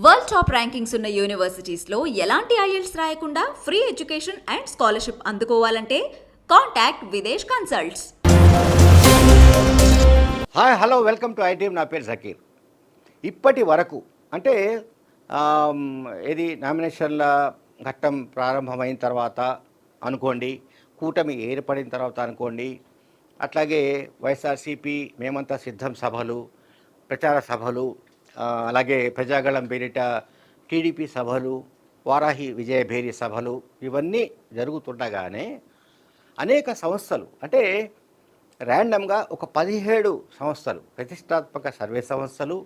World top rankings ఉన్న యూనివర్సిటీస్లో ఎలాంటి IELTS రాయకుండా ఫ్రీ ఎడ్యుకేషన్ అండ్ స్కాలర్షిప్ అందుకోవాలంటే contact Videsh Consults. Hi hello welcome to ITM. నా పేరు జకీర్. ఇప్పటి వరకు అంటే ఇది నామినేషన్ల ఘట్టం ప్రారంభమైన తర్వాత అనుకోండి, కూటమి ఏర్పడిన తర్వాత అనుకోండి, అట్లాగే వైఎస్ఆర్సీపీ మేమంతా సిద్ధం సభలు, ప్రచార సభలు, అలాగే ప్రజాగళం పేరిట టీడీపీ సభలు, వారాహి విజయభేరి సభలు ఇవన్నీ జరుగుతుండగానే అనేక సంస్థలు అంటే ర్యాండమ్గా ఒక 17 సంస్థలు, ప్రతిష్టాత్మక సర్వే సంస్థలు,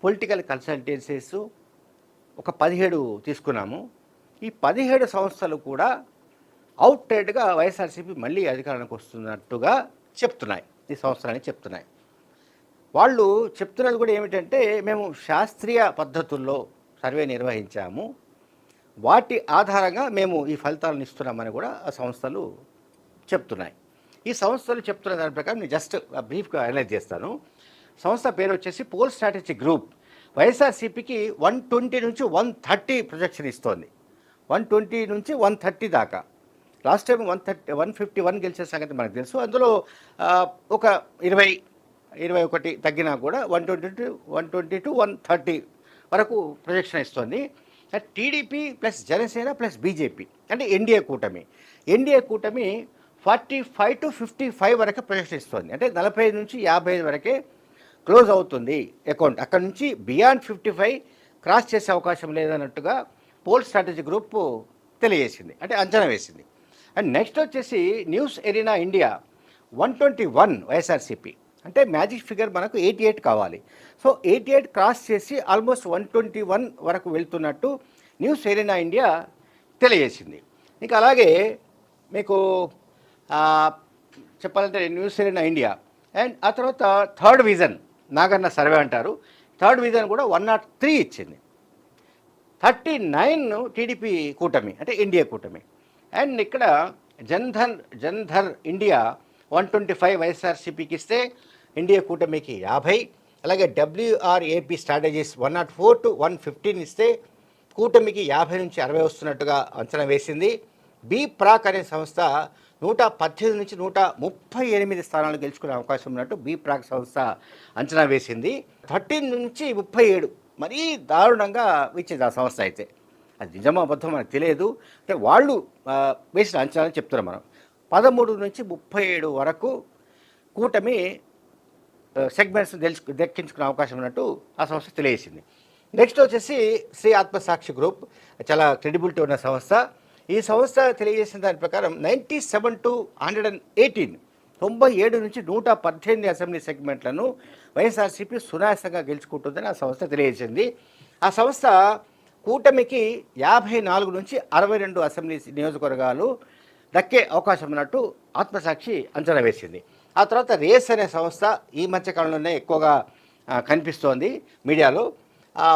పొలిటికల్ కన్సల్టెన్సీస్ ఒక 17 తీసుకున్నాము. ఈ 17 సంస్థలు కూడా అవుట్రైట్గా వైఎస్ఆర్సీపీ మళ్ళీ అధికారానికి వస్తున్నట్టుగా చెప్తున్నాయి. ఈ సంస్థలని చెప్తున్నాయి. వాళ్ళు చెప్తున్నది కూడా ఏమిటంటే, మేము శాస్త్రీయ పద్ధతుల్లో సర్వే నిర్వహించాము, వాటి ఆధారంగా మేము ఈ ఫలితాలను ఇస్తున్నామని కూడా ఆ సంస్థలు చెప్తున్నాయి. ఈ సంస్థలు చెప్తున్న దాని ప్రకారం నేను జస్ట్ బ్రీఫ్గా అనలైజ్ చేస్తాను. సంస్థ పేరు వచ్చేసి పోల్ స్ట్రాటజీ గ్రూప్. వైఎస్ఆర్సీపీకి 120 నుంచి 130 ప్రొజెక్షన్ ఇస్తోంది. 120 నుంచి 130 దాకా. లాస్ట్ టైం 151 గెలిచే సంగతి మనకు తెలుసు. అందులో ఒక 21 తగ్గినా కూడా 120 to 130 వరకు ప్రొజెక్షన్ ఇస్తుంది. TDP plus Janasena plus BJP అంటే ఎన్డీఏ కూటమి 45 to 55 వరకు ప్రొజెక్షన్ ఇస్తుంది. అంటే 45 నుంచి 55 వరకే క్లోజ్ అవుతుంది అకౌంట్. అక్కడ నుంచి బియాండ్ 55 క్రాస్ చేసే అవకాశం లేదన్నట్టుగా పోల్ స్ట్రాటజీ గ్రూప్ తెలియజేసింది, అంటే అంచనా వేసింది. అండ్ నెక్స్ట్ వచ్చేసి న్యూస్ ఎరీనా ఇండియా 121 వైఎస్ఆర్సీపీ, అంటే మ్యాజిక్ ఫిగర్ మనకు 88 కావాలి. సో 88 క్రాస్ చేసి ఆల్మోస్ట్ 121 వరకు వెళ్తున్నట్టు న్యూస్ ఎరీనా ఇండియా తెలియజేసింది. ఇంకా అలాగే మీకు చెప్పాలంటే న్యూస్ ఎరీనా ఇండియా అండ్ ఆ తర్వాత థర్డ్ విజన్ నాగన్న సర్వే అంటారు. థర్డ్ విజన్ కూడా 103 ఇచ్చింది. 39 టీడీపీ కూటమి అంటే ఎన్డీఏ కూటమి. అండ్ ఇక్కడ జన్ధర్ ఇండియా 125 వైఎస్ఆర్సీపీకి ఇస్తే ఎన్డీఏ కూటమికి 50. అలాగే WRAP స్ట్రాటజీస్ 104 to 115 ఇస్తే కూటమికి 50 నుంచి 60 వస్తున్నట్టుగా అంచనా వేసింది. బి ప్రాక్ అనే సంస్థ 118 నుంచి 138 స్థానాలు గెలుచుకునే అవకాశం ఉన్నట్టు బి ప్రాక్ సంస్థ అంచనా వేసింది. 13 నుంచి 37 మరీ దారుణంగా ఇచ్చింది ఆ సంస్థ. అయితే అది నిజమా అబద్ధం మనకు తెలియదు. అంటే వాళ్ళు వేసిన అంచనా చెప్తున్నాం మనం. 13 నుంచి 37 వరకు కూటమి సెగ్మెంట్స్ దక్కించుకునే అవకాశం ఉన్నట్టు ఆ సంస్థ తెలియజేసింది. నెక్స్ట్ వచ్చేసి శ్రీ ఆత్మసాక్షి గ్రూప్, చాలా క్రెడిబిలిటీ ఉన్న సంస్థ. ఈ సంస్థ తెలియజేసిన దాని ప్రకారం 97 to 118 97 నుంచి 118 అసెంబ్లీ సెగ్మెంట్లను వైఎస్ఆర్సీపీ సునాయాసంగా గెలుచుకుంటుందని ఆ సంస్థ తెలియజేసింది. ఆ సంస్థ కూటమికి 54 నుంచి 62 అసెంబ్లీ నియోజకవర్గాలు దక్కే అవకాశం ఉన్నట్టు ఆత్మసాక్షి అంచనా వేసింది. ఆ తర్వాత రేస్ అనే సంస్థ ఈ మధ్యకాలంలోనే ఎక్కువగా కనిపిస్తోంది మీడియాలో.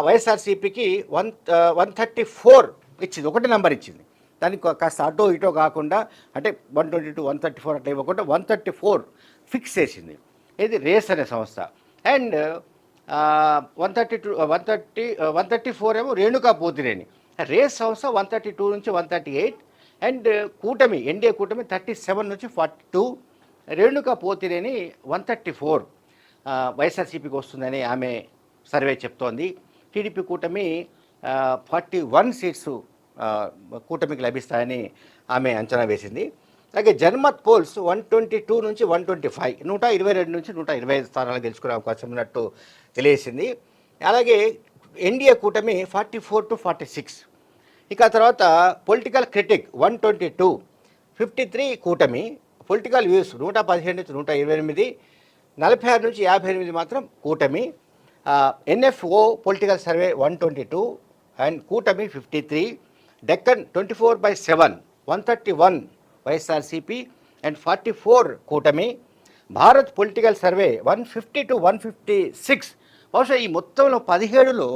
వైఎస్ఆర్సీపీకి 134 ఇచ్చింది, ఒకటి నెంబర్ ఇచ్చింది. దానికి కాస్త అటో ఇటో కాకుండా అంటే 120 to 134 అట్లా ఇవ్వకుండా 134 ఫిక్స్ చేసింది. ఇది రేస్ అనే సంస్థ. అండ్ 134 ఏమో రేణుకా పోతినేని. రేస్ సంస్థ 132 నుంచి 138. అండ్ కూటమి ఎన్డీఏ కూటమి 37 నుంచి 42. రేణుకా పోతినేని 134 వైఎస్ఆర్సీపీకి వస్తుందని ఆమె సర్వే చెప్తోంది. టీడీపీ కూటమి 41 సీట్స్ కూటమికి లభిస్తాయని ఆమె అంచనా వేసింది. అలాగే జన్మత్ పోల్స్ 122 నుంచి 125 122 నుంచి 125 స్థానాలు గెలుచుకునే అవకాశం ఉన్నట్టు తెలియజేసింది. అలాగే ఎన్డీఏ కూటమి 44 to 46. ఇక తర్వాత పొలిటికల్ క్రిటిక్ 122 53 కూటమి. పొలిటికల్ వ్యూస్ 117 నుంచి 128 46 నుంచి 58 మాత్రం కూటమి. NFO పొలిటికల్ సర్వే 122 అండ్ కూటమి 53. డెక్కన్ 24/7 131 వైఎస్ఆర్సీపీ అండ్ 44 కూటమి. Bharat political survey 150 to 156. బహుశా ఈ మొత్తంలో 17లో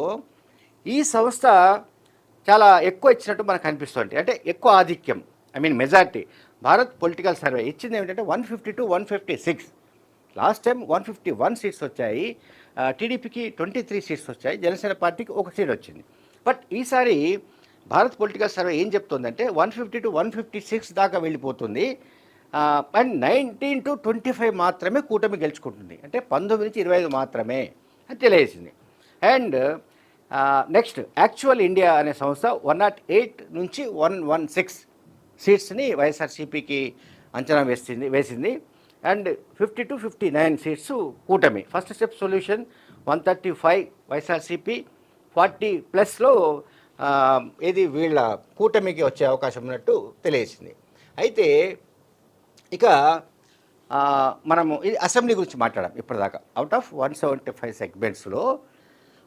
ఈ సంస్థ చాలా ఎక్కువ ఇచ్చినట్టు మనకు అనిపిస్తుంది. అంటే ఎక్కువ ఆధిక్యం, మెజారిటీ. భారత్ పొలిటికల్ సర్వే ఇచ్చింది ఏమిటంటే 150 to 156. లాస్ట్ టైం 151 సీట్స్ వచ్చాయి. టీడీపీకి 23 సీట్స్ వచ్చాయి, జనసేన పార్టీకి 1 సీట్ వచ్చింది. బట్ ఈసారి భారత్ పొలిటికల్ సర్వే ఏం చెప్తుందంటే 150 to 156 దాకా వెళ్ళిపోతుంది. అండ్ 19 to 25 మాత్రమే కూటమి గెలుచుకుంటుంది, అంటే 19 నుంచి 25 మాత్రమే అని తెలియజేసింది. అండ్ నెక్స్ట్ యాక్చువల్ ఇండియా అనే సంస్థ 108 నుంచి 116 సీట్స్ని వైఎస్ఆర్సీపీకి అంచనా వేసింది. అండ్ 50 to 59 సీట్స్ కూటమి. ఫస్ట్ స్టెప్ సొల్యూషన్ 135 వైఎస్ఆర్సీపీ, 40+లో ఏది వీళ్ళ కూటమికి వచ్చే అవకాశం ఉన్నట్టు తెలియజేసింది. అయితే ఇక మనము ఇది అసెంబ్లీ గురించి మాట్లాడాం ఇప్పటిదాకా. అవుట్ ఆఫ్ 175 సెగ్మెంట్స్లో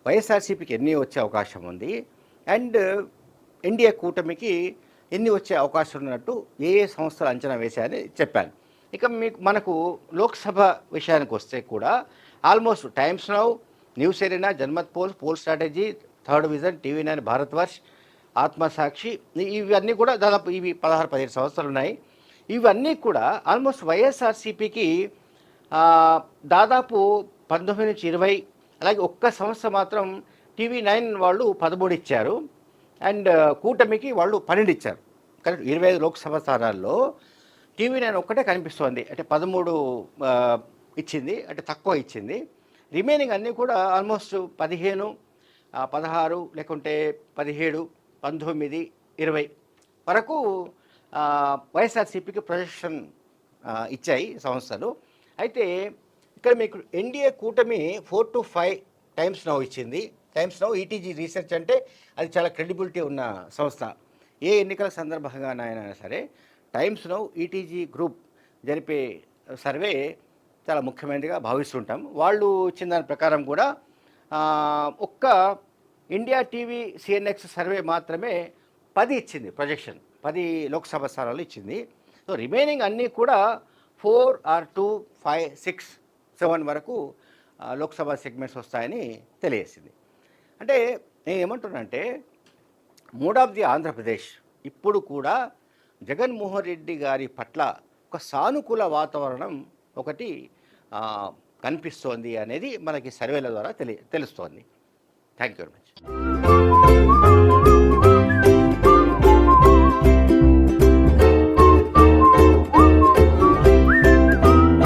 వైఎస్ఆర్సీపీకి ఎన్ని వచ్చే అవకాశం ఉంది, అండ్ ఎన్డీఏ కూటమికి ఎన్ని వచ్చే అవకాశం ఉన్నట్టు ఏ సంస్థలు అంచనా వేశాయని చెప్పాను. ఇక మనకు లోక్సభ విషయానికి వస్తే కూడా almost Times Now, News Arena, Janmat poll strategy, Third Vision, TV nine, Bharatvarsh, Aatmasakshi, ఇవన్నీ కూడా దాదాపు ఇవి 16-17 సంవత్సరాలు ఉన్నాయి. ఇవన్నీ కూడా ఆల్మోస్ట్ వైఎస్ఆర్సీపీకి దాదాపు 19 నుంచి 20, అలాగే ఒక్క సంస్థ మాత్రం టీవీ9 వాళ్ళు 13 ఇచ్చారు, అండ్ కూటమికి వాళ్ళు 12 ఇచ్చారు. కానీ 25 లోక్సభ స్థానాల్లో టీవీ9 ఒక్కటే కనిపిస్తోంది, అంటే 13 ఇచ్చింది, అంటే తక్కువ ఇచ్చింది. రిమైనింగ్ అన్నీ కూడా ఆల్మోస్ట్ 15, 16 లేకుంటే 17, 19, 20 వరకు వైఎస్ఆర్సీపీకి ప్రొజెక్షన్ ఇచ్చాయి సంస్థలు. అయితే ఇక్కడ మీకు ఎన్డీఏ కూటమి 4 to 5 టైమ్స్ నౌ ఇచ్చింది. టైమ్స్ నౌ ఈటీజీ రీసెర్చ్ అంటే అది చాలా క్రెడిబిలిటీ ఉన్న సంస్థ. ఏ ఎన్నికల సందర్భంగానైనా సరే టైమ్స్ నౌ ఈటీజీ గ్రూప్ జరిపే సర్వే చాలా ముఖ్యమైనదిగా భావిస్తుంటాం. వాళ్ళు ఇచ్చిన దాని ప్రకారం కూడా ఒక్క ఇండియా టీవీ సిఎన్ఎక్స్ సర్వే మాత్రమే 10 ఇచ్చింది, ప్రొజెక్షన్ 10 లోక్సభ స్థానాలు ఇచ్చింది. సో రిమైనింగ్ అన్నీ కూడా 4 or 2, 5, 6, 7 వరకు లోక్సభ సెగ్మెంట్స్ వస్తాయని తెలియజేసింది. అంటే నేను ఏమంటున్నానంటే మూడ్ ఆఫ్ ది ఆంధ్రప్రదేశ్ ఇప్పుడు కూడా జగన్మోహన్ రెడ్డి గారి పట్ల ఒక సానుకూల వాతావరణం ఒకటి కనిపిస్తోంది అనేది మనకి సర్వేల ద్వారా తెలుస్తోంది. Thank you very much.